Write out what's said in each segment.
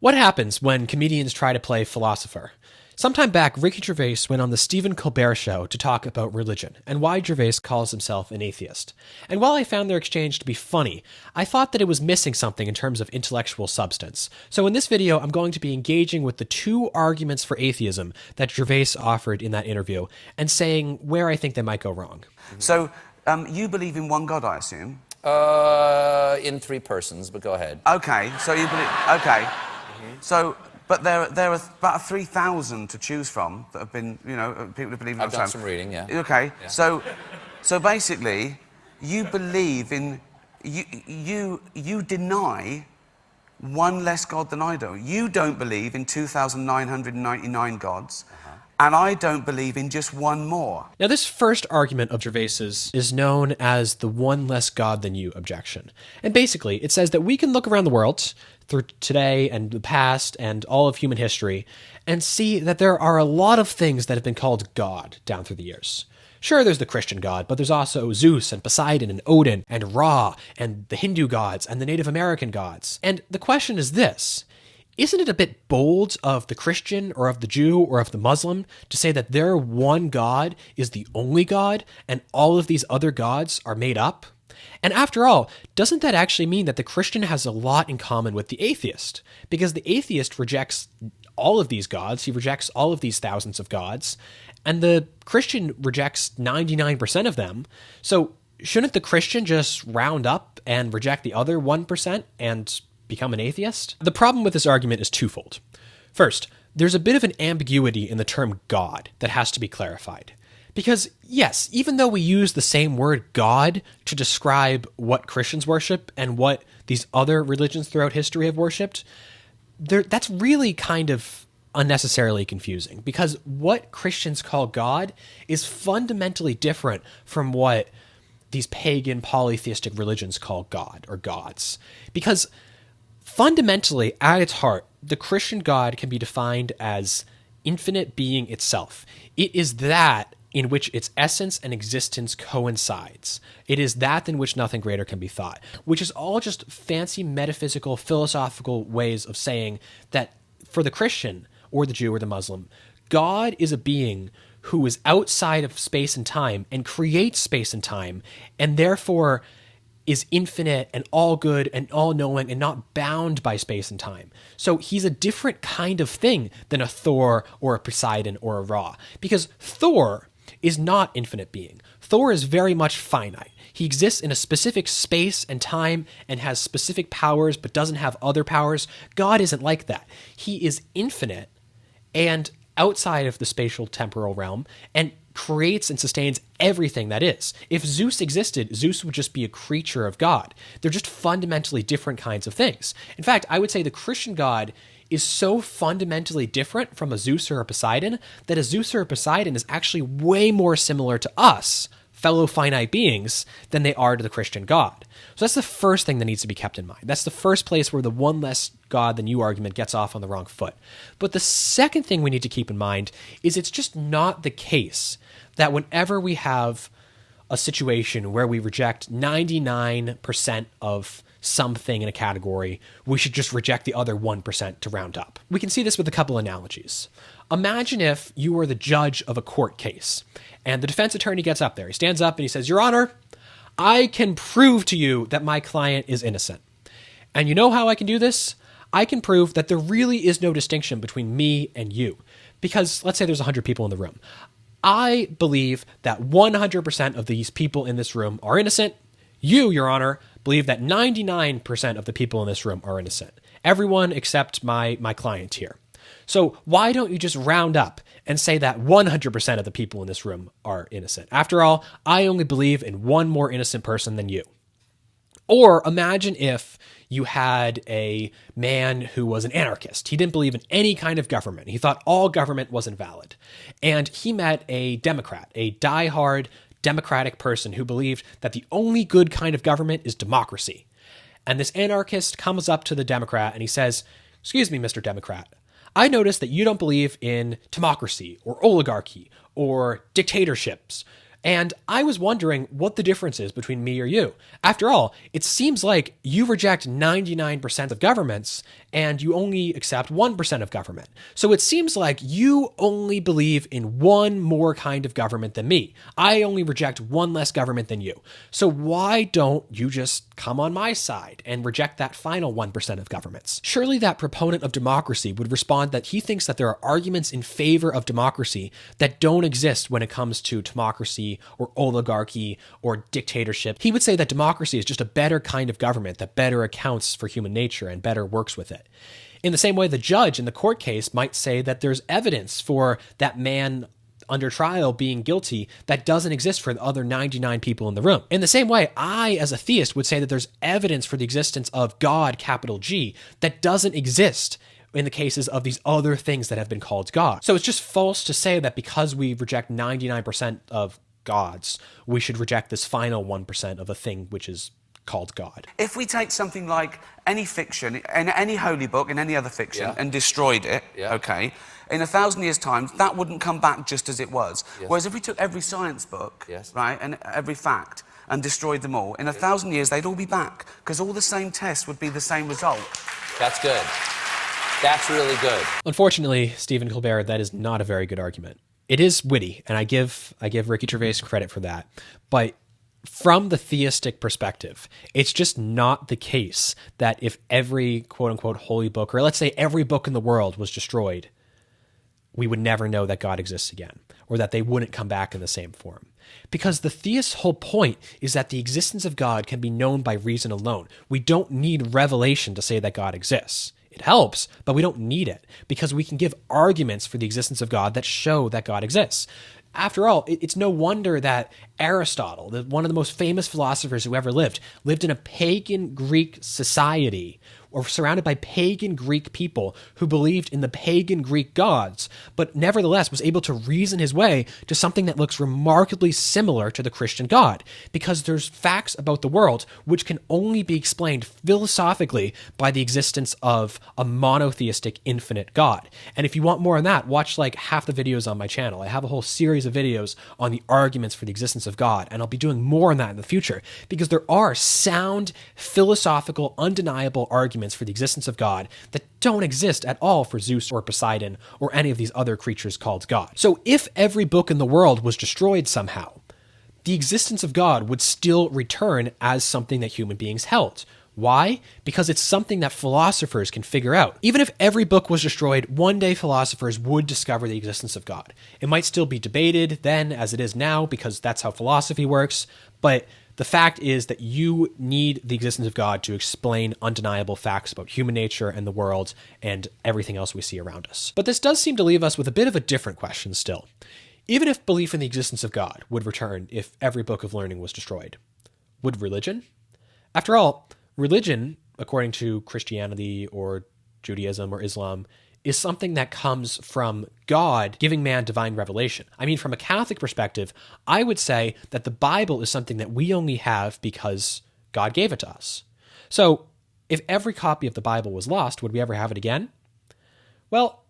What happens when comedians try to play philosopher? Sometime back, Ricky Gervais went on the Stephen Colbert Show to talk about religion and why Gervais calls himself an atheist. And while I found their exchange to be funny, I thought that it was missing something in terms of intellectual substance. So in this video, I'm going to be engaging with the two arguments for atheism that Gervais offered in that interview and saying where I think they might go wrong. So, you believe in one God, I assume? In three persons, but go ahead. Okay, so you believe... Okay. So, but there are about 3,000 to choose from that have been, you know, people who believe in... I've done some reading, yeah. Okay, yeah. So basically, you believe in... You deny one less God than I do. You don't believe in 2,999 gods. And I don't believe in just one more. Now, this first argument of Gervais's is known as the one less God than you objection. And basically, it says that we can look around the world through today and the past and all of human history and see that there are a lot of things that have been called God down through the years. Sure, there's the Christian God, but there's also Zeus and Poseidon and Odin and Ra and the Hindu gods and the Native American gods. And the question is this: isn't it a bit bold of the Christian or of the Jew or of the Muslim to say that their one God is the only God and all of these other gods are made up? And after all, doesn't that actually mean that the Christian has a lot in common with the atheist? Because the atheist rejects all of these gods, he rejects all of these thousands of gods, and the Christian rejects 99% of them. So shouldn't the Christian just round up and reject the other 1% and become an atheist? The problem with this argument is twofold. First, there's a bit of an ambiguity in the term God that has to be clarified. Because yes, even though we use the same word God to describe what Christians worship and what these other religions throughout history have worshipped, that's really kind of unnecessarily confusing, because what Christians call God is fundamentally different from what these pagan polytheistic religions call God or gods. Because fundamentally, at its heart, the Christian God can be defined as infinite being itself. It is that in which its essence and existence coincides. It is that in which nothing greater can be thought, which is all just fancy metaphysical, philosophical ways of saying that for the Christian or the Jew or the Muslim, God is a being who is outside of space and time and creates space and time, and therefore is infinite and all good and all knowing and not bound by space and time. So he's a different kind of thing than a Thor or a Poseidon or a Ra, because Thor is not infinite being. Thor is very much finite. He exists in a specific space and time and has specific powers but doesn't have other powers. God isn't like that. He is infinite and outside of the spatial temporal realm and creates and sustains everything that is. If Zeus existed, Zeus would just be a creature of God. They're just fundamentally different kinds of things. In fact, I would say the Christian God is so fundamentally different from a Zeus or a Poseidon that a Zeus or a Poseidon is actually way more similar to us, fellow finite beings, than they are to the Christian God. So that's the first thing that needs to be kept in mind. That's the first place where the one less God than you argument gets off on the wrong foot. But the second thing we need to keep in mind is it's just not the case that whenever we have a situation where we reject 99% of something in a category, we should just reject the other 1% to round up. We can see this with a couple analogies. Imagine if you were the judge of a court case, and the defense attorney gets up there. He stands up and he says, "Your Honor, I can prove to you that my client is innocent. And you know how I can do this? I can prove that there really is no distinction between me and you. Because let's say there's 100 people in the room. I believe that 100% of these people in this room are innocent. You, Your Honor, believe that 99% of the people in this room are innocent. Everyone except my client here. So why don't you just round up and say that 100% of the people in this room are innocent? After all, I only believe in one more innocent person than you." Or imagine if you had a man who was an anarchist. He didn't believe in any kind of government. He thought all government was invalid. And he met a Democrat, a diehard democratic person who believed that the only good kind of government is democracy. And this anarchist comes up to the Democrat and he says, "Excuse me, Mr. Democrat, I noticed that you don't believe in democracy or oligarchy or dictatorships. And I was wondering what the difference is between me or you. After all, it seems like you reject 99% of governments and you only accept 1% of government. So it seems like you only believe in one more kind of government than me. I only reject one less government than you. So why don't you just come on my side and reject that final 1% of governments? Surely that proponent of democracy would respond that he thinks that there are arguments in favor of democracy that don't exist when it comes to democracy or oligarchy or dictatorship. He would say that democracy is just a better kind of government that better accounts for human nature and better works with it. In the same way, the judge in the court case might say that there's evidence for that man under trial being guilty that doesn't exist for the other 99 people in the room. In the same way, I, as a theist, would say that there's evidence for the existence of God, capital G, that doesn't exist in the cases of these other things that have been called God. So it's just false to say that because we reject 99% of gods, we should reject this final 1% of a thing which is called God. If we take something like any fiction, and any holy book, and any other fiction, and destroyed it, okay, in 1,000 years' time, that wouldn't come back just as it was. Whereas if we took every science book, right, and every fact, and destroyed them all, in 1,000 years, they'd all be back, because all the same tests would be the same result. That's good. That's really good. Unfortunately, Stephen Colbert, that is not a very good argument. It is witty, and I give Ricky Gervais credit for that. But from the theistic perspective, it's just not the case that if every quote-unquote holy book, or let's say every book in the world was destroyed, we would never know that God exists again, or that they wouldn't come back in the same form. Because the theist's whole point is that the existence of God can be known by reason alone. We don't need revelation to say that God exists. It helps, but we don't need it because we can give arguments for the existence of God that show that God exists. After all, it's no wonder that Aristotle, one of the most famous philosophers who ever lived in a pagan Greek society, or surrounded by pagan Greek people who believed in the pagan Greek gods, but nevertheless was able to reason his way to something that looks remarkably similar to the Christian God, because there's facts about the world which can only be explained philosophically by the existence of a monotheistic infinite God. And if you want more on that, watch like half the videos on my channel. I have a whole series of videos on the arguments for the existence of God, and I'll be doing more on that in the future, because there are sound, philosophical, undeniable arguments for the existence of God that don't exist at all for Zeus or Poseidon or any of these other creatures called God. So if every book in the world was destroyed somehow, the existence of God would still return as something that human beings held. Why? Because it's something that philosophers can figure out. Even if every book was destroyed, one day philosophers would discover the existence of God. It might still be debated then as it is now, because that's how philosophy works, but the fact is that you need the existence of God to explain undeniable facts about human nature and the world and everything else we see around us. But this does seem to leave us with a bit of a different question still. Even if belief in the existence of God would return if every book of learning was destroyed, would religion? After all, religion, according to Christianity or Judaism or Islam, is something that comes from God giving man divine revelation. I mean, from a Catholic perspective, I would say that the Bible is something that we only have because God gave it to us. So if every copy of the Bible was lost, would we ever have it again? Well,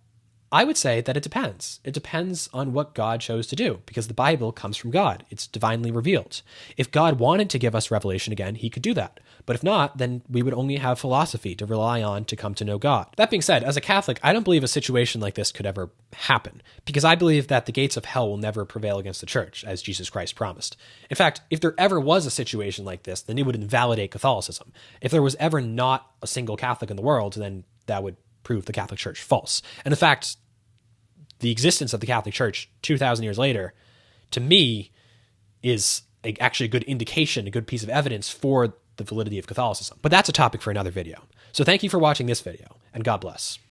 I would say that it depends. It depends on what God chose to do, because the Bible comes from God. It's divinely revealed. If God wanted to give us revelation again, he could do that. But if not, then we would only have philosophy to rely on to come to know God. That being said, as a Catholic, I don't believe a situation like this could ever happen, because I believe that the gates of hell will never prevail against the church, as Jesus Christ promised. In fact, if there ever was a situation like this, then it would invalidate Catholicism. If there was ever not a single Catholic in the world, then that would prove the Catholic Church false. And in fact, the existence of the Catholic Church 2,000 years later, to me, is actually a good indication, a good piece of evidence for the validity of Catholicism. But that's a topic for another video. So thank you for watching this video, and God bless.